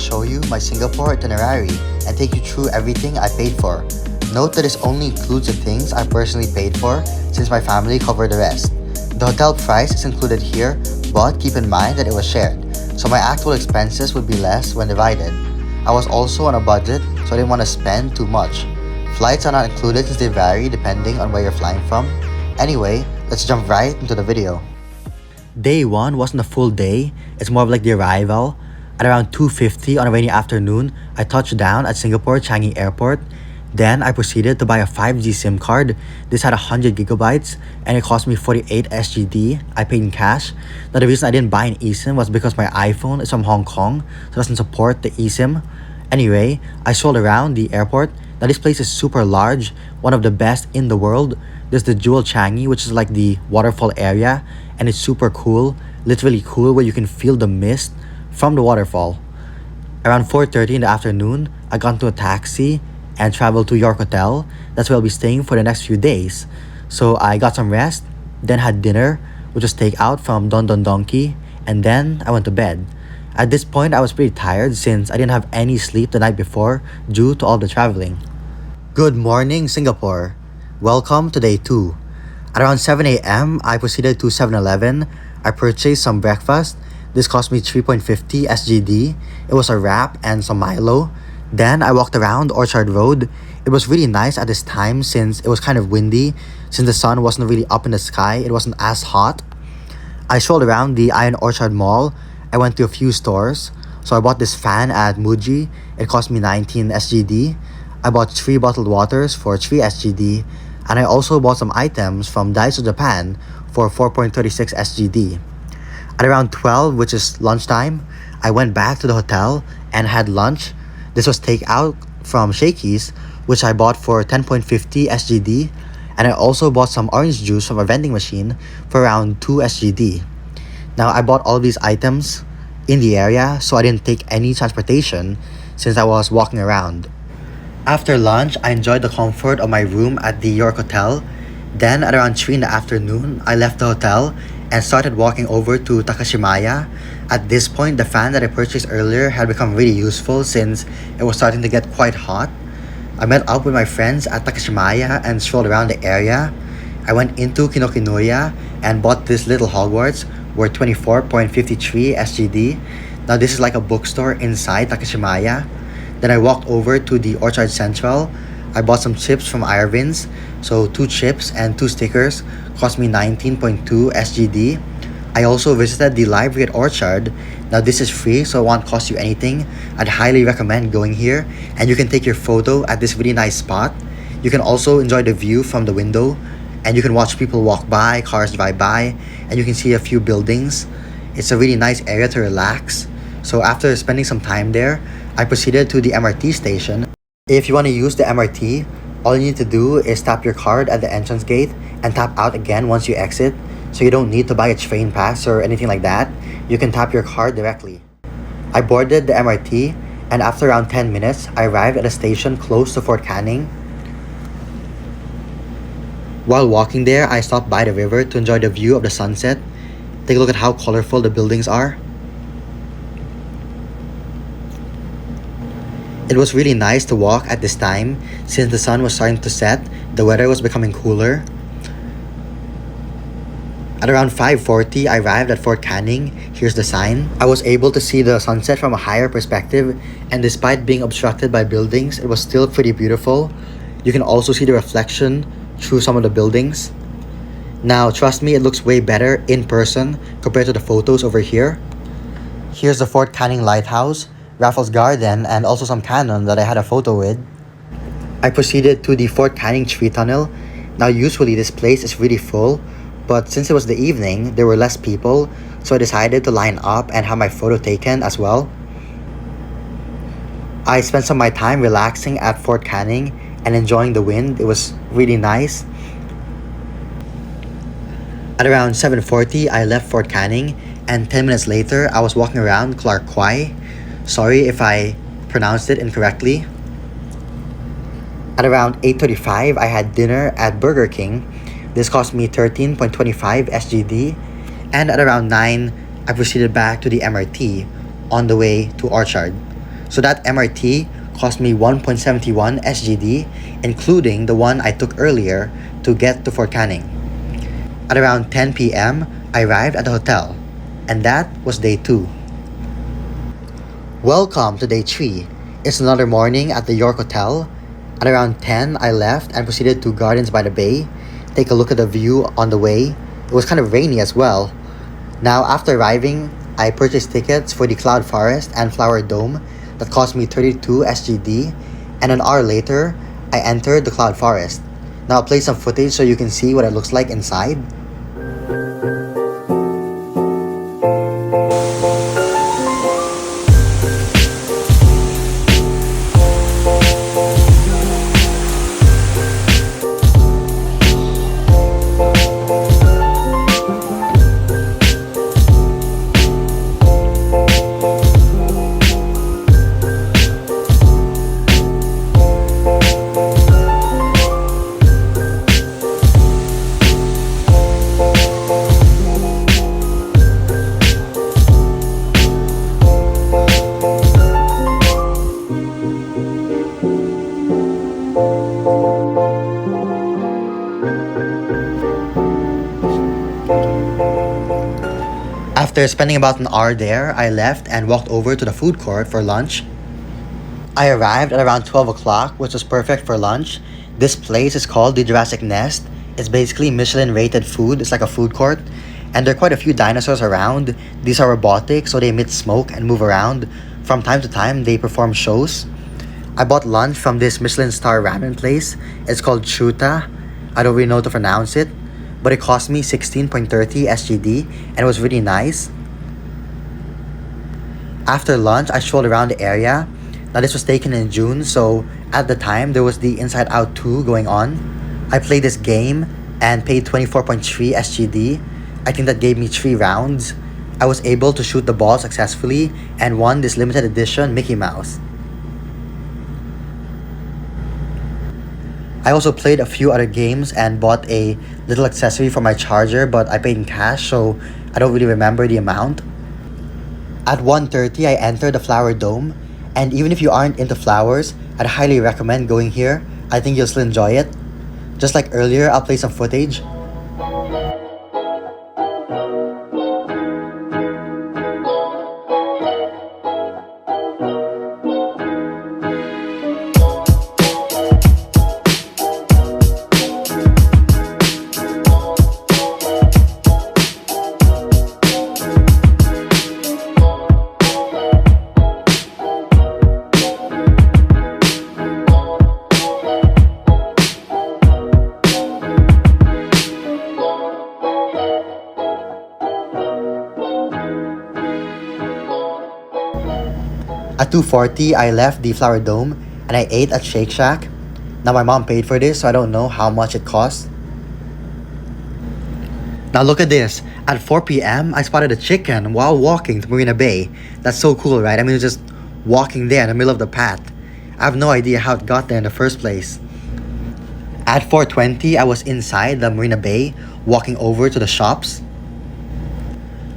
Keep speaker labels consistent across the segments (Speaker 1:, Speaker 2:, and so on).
Speaker 1: show you my Singapore itinerary and take you through everything I paid for. Note that this only includes the things I personally paid for since my family covered the rest. The hotel price is included here, but keep in mind that it was shared, so my actual expenses would be less when divided. I was also on a budget, so I didn't want to spend too much. Flights are not included since they vary depending on where you're flying from. Anyway, let's jump right into the video. Day 1 wasn't a full day, it's more of like the arrival. At around 2:50 on a rainy afternoon, I touched down at Singapore Changi Airport. Then I proceeded to buy a 5G SIM card. This had 100 gigabytes and it cost me 48 SGD. I paid in cash. Now the reason I didn't buy an eSIM was because my iPhone is from Hong Kong, so it doesn't support the eSIM. Anyway, I strolled around the airport. Now this place is super large, one of the best in the world. There's the Jewel Changi, which is like the waterfall area, and it's super cool, literally cool, where you can feel the mist from the waterfall. Around 4:30 in the afternoon, I got into a taxi and traveled to York Hotel. That's where I'll be staying for the next few days. So I got some rest, then had dinner, which was takeout from Don Donki, and then I went to bed. At this point, I was pretty tired since I didn't have any sleep the night before due to all the traveling. Good morning, Singapore. Welcome to day 2. At around 7 a.m., I proceeded to 7-Eleven. I purchased some breakfast. This cost me 3.50 SGD. It was a wrap and some Milo. Then I walked around Orchard Road. It was really nice at this time since it was kind of windy. Since the sun wasn't really up in the sky, it wasn't as hot. I strolled around the Iron Orchard Mall. I went to a few stores. So I bought this fan at Muji. It cost me 19 SGD. I bought 3 bottled waters for 3 SGD. And I also bought some items from Daiso Japan for 4.36 SGD. At around 12, which is lunchtime, I went back to the hotel and had lunch. This was takeout from Shakeys, which I bought for 10.50 SGD. And I also bought some orange juice from a vending machine for around 2 SGD. Now I bought all these items in the area, so I didn't take any transportation since I was walking around. After lunch, I enjoyed the comfort of my room at the York Hotel. Then at around 3 in the afternoon, I left the hotel and started walking over to Takashimaya. At this point, the fan that I purchased earlier had become really useful since it was starting to get quite hot. I met up with my friends at Takashimaya and strolled around the area. I went into Kinokinuya and bought this little Hogwarts worth 24.53 SGD. Now this is like a bookstore inside Takashimaya. Then I walked over to the Orchard Central. I bought some chips from Irvins. So 2 chips and 2 stickers cost me 19.2 SGD. I also visited the library at Orchard. Now this is free, so it won't cost you anything. I'd highly recommend going here, and you can take your photo at this really nice spot. You can also enjoy the view from the window, and you can watch people walk by, cars drive by, and you can see a few buildings. It's a really nice area to relax. So after spending some time there, I proceeded to the MRT station. If you want to use the MRT, all you need to do is tap your card at the entrance gate and tap out again once you exit. So you don't need to buy a train pass or anything like that. You can tap your card directly. I boarded the MRT, and after around 10 minutes, I arrived at a station close to Fort Canning. While walking there, I stopped by the river to enjoy the view of the sunset. Take a look at how colorful the buildings are. It was really nice to walk at this time since the sun was starting to set. The weather was becoming cooler. At around 5:40, I arrived at Fort Canning. Here's the sign. I was able to see the sunset from a higher perspective, and despite being obstructed by buildings, it was still pretty beautiful. You can also see the reflection through some of the buildings. Now, trust me, it looks way better in person compared to the photos over here. Here's the Fort Canning Lighthouse, Raffles Garden, and also some cannon that I had a photo with. I proceeded to the Fort Canning Tree Tunnel. Now, usually this place is really full, but since it was the evening, there were less people, so I decided to line up and have my photo taken as well. I spent some of my time relaxing at Fort Canning and enjoying the wind. It was really nice. At around 7:40, I left Fort Canning, and 10 minutes later, I was walking around Clark Quay. Sorry if I pronounced it incorrectly. At around 8:35, I had dinner at Burger King. This cost me 13.25 SGD. And at around 9, I proceeded back to the MRT on the way to Orchard. So that MRT cost me 1.71 SGD, including the one I took earlier to get to Fort Canning. At around 10 p.m., I arrived at the hotel, and that was day 2. Welcome to day 3. It's another morning at the York Hotel. At around 10, I left and proceeded to Gardens by the Bay, take a look at the view on the way. It was kind of rainy as well. Now, after arriving, I purchased tickets for the Cloud Forest and Flower Dome that cost me 32 SGD, and an hour later, I entered the Cloud Forest. Now I'll play some footage so you can see what it looks like inside. After spending about an hour there, I left and walked over to the food court for lunch. I arrived at around 12 o'clock, which was perfect for lunch. This place is called the Jurrasic Nest. It's basically Michelin-rated food. It's like a food court. And there are quite a few dinosaurs around. These are robotic, so they emit smoke and move around. From time to time, they perform shows. I bought lunch from this Michelin star ramen place. It's called Chuta. I don't really know how to pronounce it, but it cost me 16.30 SGD, and it was really nice. After lunch, I strolled around the area. Now this was taken in June, so at the time there was the Inside Out 2 going on. I played this game and paid 24.3 SGD. I think that gave me 3 rounds. I was able to shoot the ball successfully and won this limited edition Mickey Mouse. I also played a few other games and bought a little accessory for my charger, but I paid in cash, so I don't really remember the amount. At 1:30, I entered the Flower Dome, and even if you aren't into flowers, I'd highly recommend going here. I think you'll still enjoy it. Just like earlier, I'll play some footage. At 2:40, I left the Flower Dome and I ate at Shake Shack. Now my mom paid for this, so I don't know how much it cost. Now look at this. At 4 p.m., I spotted a chicken while walking to Marina Bay. That's so cool, right? I mean, it's just walking there in the middle of the path. I have no idea how it got there in the first place. At 4:20, I was inside the Marina Bay, walking over to the shops.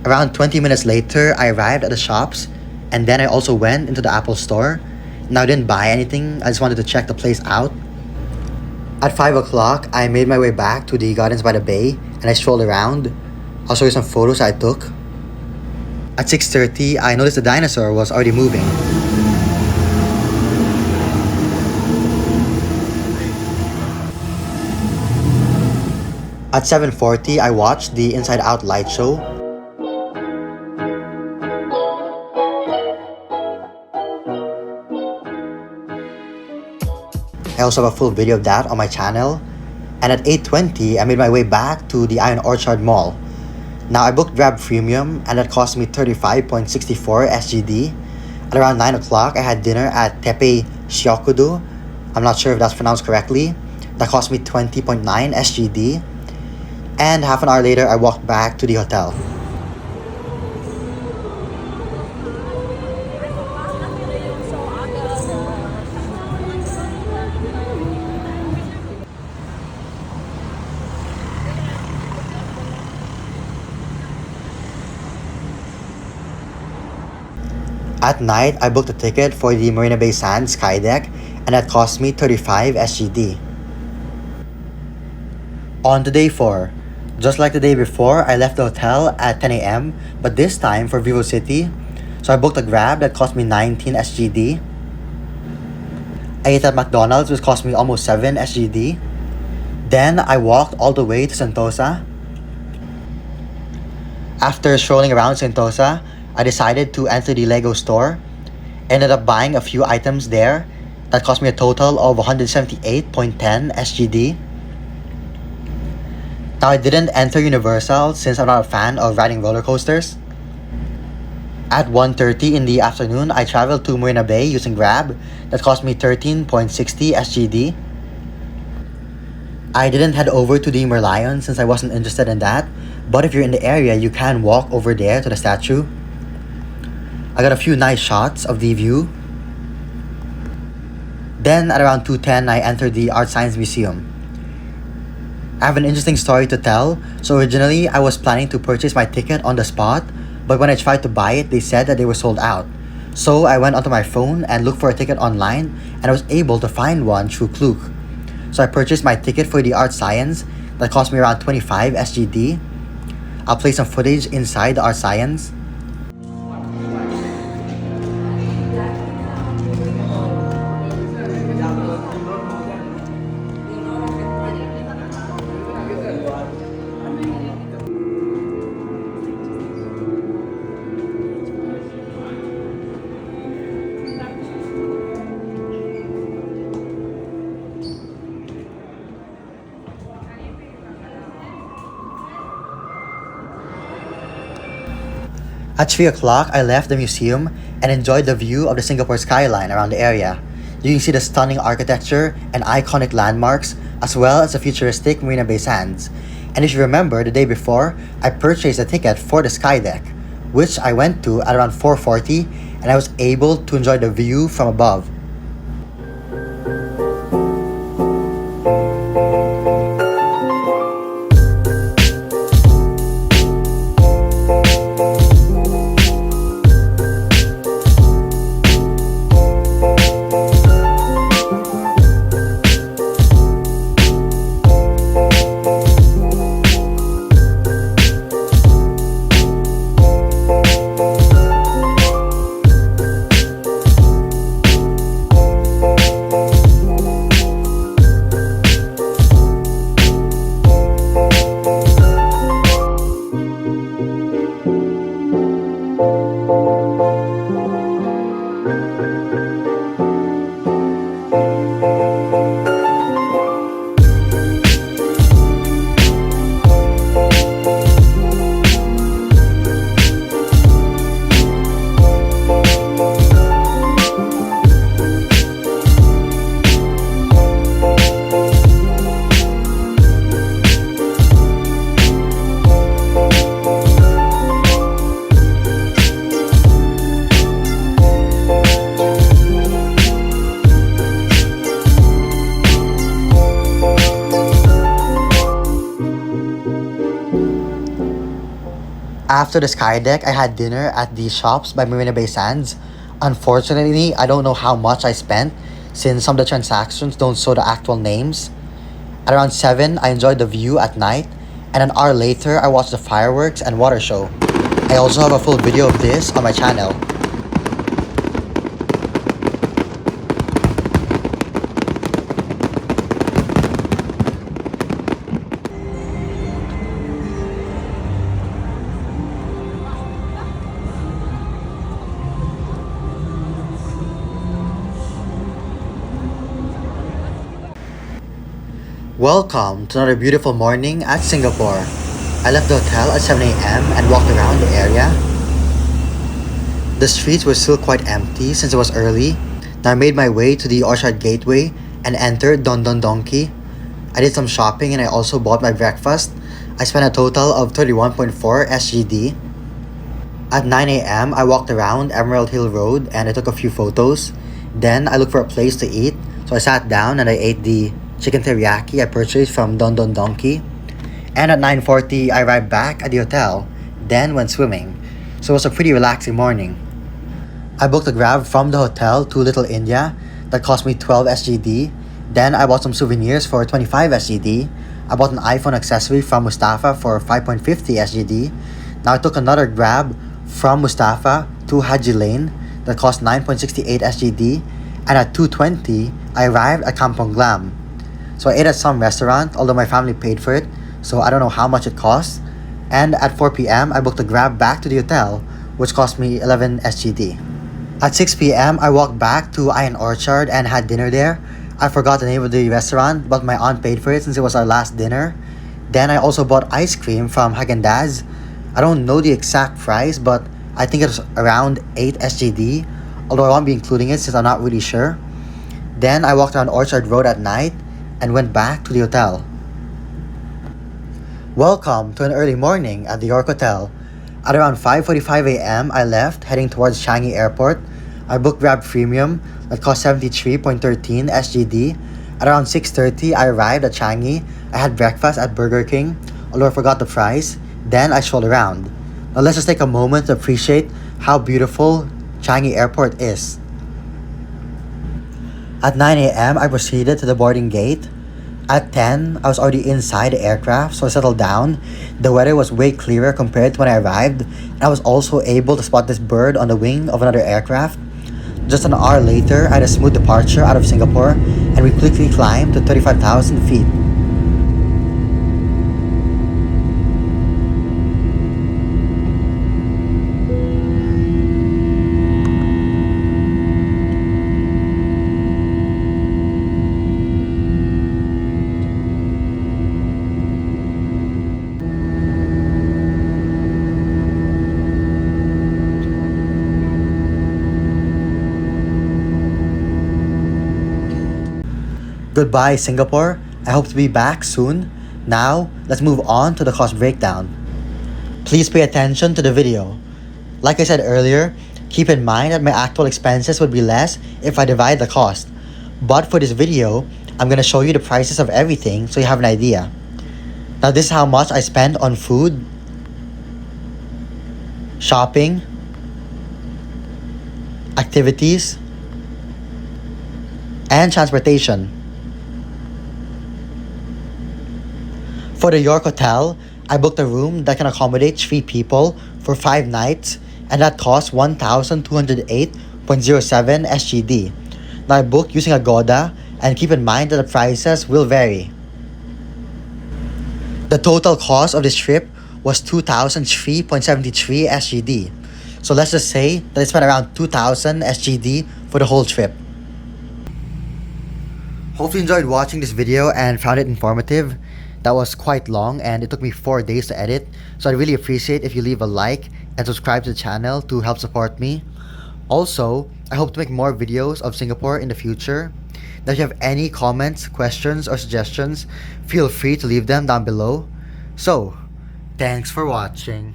Speaker 1: Around 20 minutes later, I arrived at the shops, and then I also went into the Apple store. Now I didn't buy anything, I just wanted to check the place out. At 5 o'clock, I made my way back to the Gardens by the Bay, and I strolled around. I'll show you some photos I took. At 6:30, I noticed the dinosaur was already moving. At 7:40, I watched the Inside Out light show. I also have a full video of that on my channel. And at 8:20, I made my way back to the Iron Orchard Mall. Now I booked Grab Premium and that cost me 35.64 SGD. At around 9 o'clock, I had dinner at Teppei Syokudo. I'm not sure if that's pronounced correctly. That cost me 20.9 SGD. And half an hour later, I walked back to the hotel. At night, I booked a ticket for the Marina Bay Sands sky deck, and that cost me 35 SGD. On to day 4. Just like the day before, I left the hotel at 10 a.m. but this time for VivoCity. So I booked a Grab that cost me 19 SGD. I ate at McDonald's, which cost me almost 7 SGD. Then I walked all the way to Sentosa. After strolling around Sentosa, I decided to enter the Lego store. Ended up buying a few items there that cost me a total of 178.10 SGD. Now I didn't enter Universal since I'm not a fan of riding roller coasters. At 1:30 in the afternoon, I traveled to Marina Bay using Grab that cost me 13.60 SGD. I didn't head over to the Merlion since I wasn't interested in that, but if you're in the area, you can walk over there to the statue. I got a few nice shots of the view. Then at around 2:10, I entered the ArtScience Museum. I have an interesting story to tell. So originally, I was planning to purchase my ticket on the spot, but when I tried to buy it, they said that they were sold out. So I went onto my phone and looked for a ticket online, and I was able to find one through Klook. So I purchased my ticket for the ArtScience that cost me around 25 SGD. I'll play some footage inside the ArtScience. At 3 o'clock, I left the museum and enjoyed the view of the Singapore skyline around the area. You can see the stunning architecture and iconic landmarks, as well as the futuristic Marina Bay Sands. And if you remember, the day before, I purchased a ticket for the sky deck, which I went to at around 4:40, and I was able to enjoy the view from above. After the sky deck, I had dinner at the shops by Marina Bay Sands. Unfortunately, I don't know how much I spent since some of the transactions don't show the actual names. At around 7, I enjoyed the view at night, and an hour later, I watched the fireworks and water show. I also have a full video of this on my channel. Welcome to another beautiful morning at Singapore. I left the hotel at 7 a.m. and walked around the area. The streets were still quite empty since it was early. Now I made my way to the Orchard Gateway and entered Don Donki. I did some shopping and I also bought my breakfast. I spent a total of 31.4 SGD. At 9 a.m. I walked around Emerald Hill Road and I took a few photos. Then I looked for a place to eat, so I sat down and I ate the chicken teriyaki I purchased from Don Donki. And at 9:40, I arrived back at the hotel, then went swimming. So it was a pretty relaxing morning. I booked a Grab from the hotel to Little India that cost me 12 SGD. Then I bought some souvenirs for 25 SGD. I bought an iPhone accessory from Mustafa for 5.50 SGD. Now I took another Grab from Mustafa to Haji Lane that cost 9.68 SGD. And at 2:20, I arrived at Kampong Glam. So I ate at some restaurant, although my family paid for it, so I don't know how much it cost. And at 4 p.m., I booked a Grab back to the hotel, which cost me 11 SGD. At 6 p.m., I walked back to Iron Orchard and had dinner there. I forgot the name of the restaurant, but my aunt paid for it since it was our last dinner. Then I also bought ice cream from Häagen-Dazs. I don't know the exact price, but I think it was around 8 SGD, although I won't be including it since I'm not really sure. Then I walked around Orchard Road at night and went back to the hotel. Welcome to an early morning at the York Hotel. At around 5:45 a.m., I left, heading towards Changi Airport. I booked Grab Premium that cost 73.13 SGD. At around 6:30, I arrived at Changi. I had breakfast at Burger King, although I forgot the price. Then I strolled around. Now let's just take a moment to appreciate how beautiful Changi Airport is. At 9 a.m., I proceeded to the boarding gate. At 10, I was already inside the aircraft, so I settled down. The weather was way clearer compared to when I arrived, and I was also able to spot this bird on the wing of another aircraft. Just an hour later, I had a smooth departure out of Singapore, and we quickly climbed to 35,000 feet. Goodbye, Singapore. I hope to be back soon. Now, let's move on to the cost breakdown. Please pay attention to the video. Like I said earlier, keep in mind that my actual expenses would be less if I divide the cost. But for this video, I'm gonna show you the prices of everything so you have an idea. Now this is how much I spent on food, shopping, activities, and transportation. For the York Hotel, I booked a room that can accommodate 3 people for 5 nights, and that cost 1,208.07 SGD. Now I booked using Agoda, and keep in mind that the prices will vary. The total cost of this trip was 2,003.73 SGD. So let's just say that I spent around 2,000 SGD for the whole trip. Hope you enjoyed watching this video and found it informative. That was quite long and it took me 4 days to edit, so I'd really appreciate if you leave a like and subscribe to the channel to help support me. Also, I hope to make more videos of Singapore in the future. Now if you have any comments, questions, or suggestions, feel free to leave them down below. So, thanks for watching.